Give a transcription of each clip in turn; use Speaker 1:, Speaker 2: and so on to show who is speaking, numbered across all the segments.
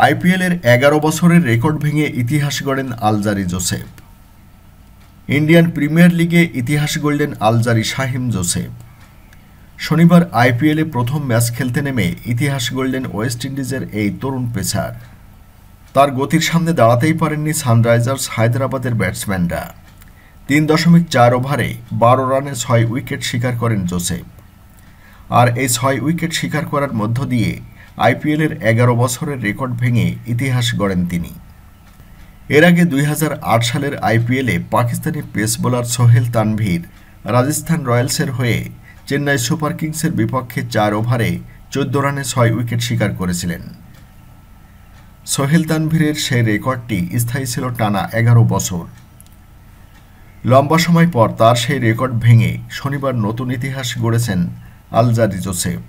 Speaker 1: আইপিএলের ১১ বছরের রেকর্ড ভেঙে ইতিহাস গড়েন আলজারি জোসেফ। ইন্ডিয়ান প্রিমিয়ার লিগে ইতিহাস গড়লেন আলজারি শাহিম জোসেফ। শনিবার আইপিএলে প্রথম ম্যাচ খেলতে নেমে ইতিহাস গড়লেন ওয়েস্ট ইন্ডিজের এই তরুণ পেসার। তার গতির সামনে দাঁড়াতেই পারেননি সানরাইজার্স হায়দরাবাদের ব্যাটসম্যানরা। ৩.৪ ওভারে ১২ রানে ৬ উইকেট শিকার করেন জোসেফ। আর এই ৬ উইকেট শিকার করার মধ্য দিয়ে আইপিএলের ১১ বছরের রেকর্ড ভেঙে ইতিহাস গড়েন তিনি। এর আগে ২০০৮ সালের আইপিএলে পাকিস্তানি পেস বোলার সোহেল তানভীর রাজস্থান রয়্যালসের হয়ে চেন্নাই সুপার কিংসের বিপক্ষে ৪ ওভারে ১৪ রানে ৬ উইকেট শিকার করেছিলেন। সোহেল তানভীরের সেই রেকর্ডটি স্থায়ী ছিল টানা ১১ বছর। লম্বা সময় পর তার সেই রেকর্ড ভেঙে শনিবার নতুন ইতিহাস গড়েছেন আলজারি জোসেফ।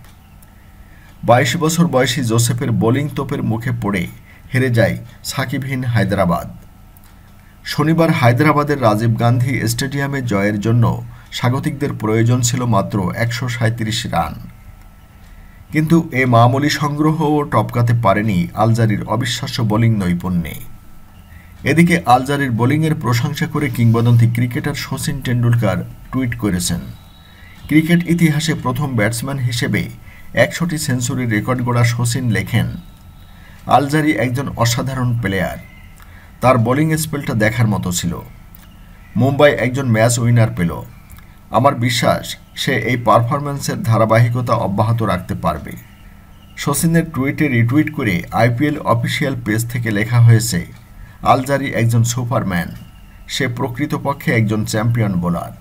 Speaker 1: ২২ বছর বয়সী জোসেফের বোলিং তোপের মুখে পড়ে হেরে যায় সাকিবহীন হায়দরাবাদ। শনিবার হায়দরাবাদের রাজীব গান্ধী স্টেডিয়ামে জয়ের জন্য স্বাগতিকদের প্রয়োজন ছিল মাত্র ১৩৭ রান। কিন্তু এ মামুলি সংগ্রহও টপকাতে পারেনি আলজারির অবিশ্বাস্য বোলিং নৈপুণ্যে। এদিকে আলজারির বোলিংয়ের প্রশংসা করে কিংবদন্তি ক্রিকেটার শচীন টেন্ডুলকার টুইট করেছেন, ক্রিকেট ইতিহাসে প্রথম ব্যাটসম্যান হিসেবে ১০০টি সেঞ্চুরির রেকর্ড গড়া শচীন লেখেন, আলজারি একজন অসাধারণ প্লেয়ার। তার বোলিং স্পেলটা দেখার মতো ছিল। মুম্বাই একজন ম্যাচ উইনার পেল। আমার বিশ্বাস সে এই পারফরম্যান্সের ধারাবাহিকতা অব্যাহত রাখতে পারবে। শচীনের টুইটে রিটুইট করে আইপিএল অফিসিয়াল পেজ থেকে লেখা হয়েছে, আলজারি একজন সুপারম্যান। সে প্রকৃতপক্ষে একজন চ্যাম্পিয়ন বোলার।